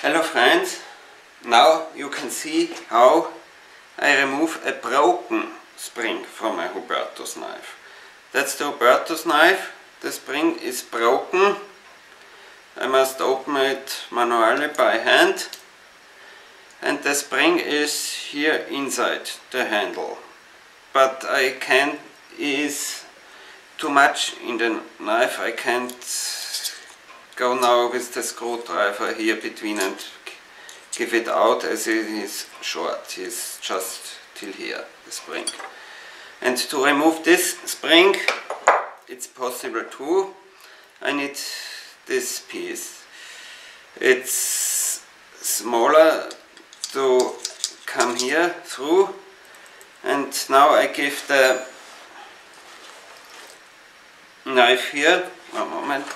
Hello friends, now you can see how I remove a broken spring from a Hubertus knife. That's the Hubertus knife, the spring is broken. I must open it manually by hand, and the spring is here inside the handle. But I can't, is too much in the knife, I can't go now with the screwdriver here between and give it out, as it is short. It's just till here, the spring. And to remove this spring, it's possible too. I need this piece. It's smaller to come here through, and now I give the knife here, one moment.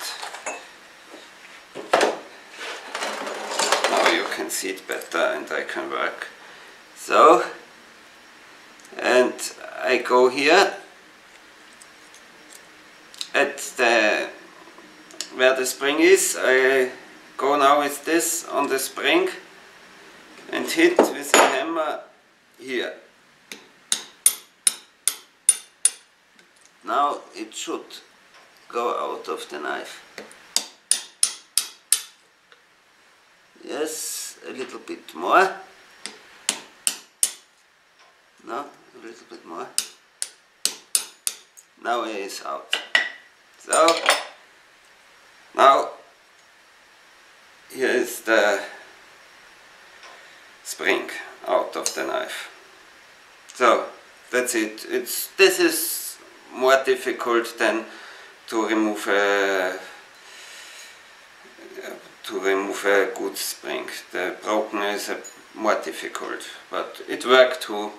Now you can see it better and I can work. So, and I go here at the where the spring is. I go now with this on the spring and hit with the hammer here. Now it should go out of the knife. Yes, a little bit more. No, a little bit more. Now it is out. So, now here is the spring out of the knife. So, that's it. This is more difficult than to remove a good spring. The broken is more difficult, but it worked too.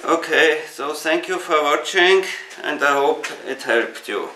Okay, so thank you for watching, and I hope it helped you.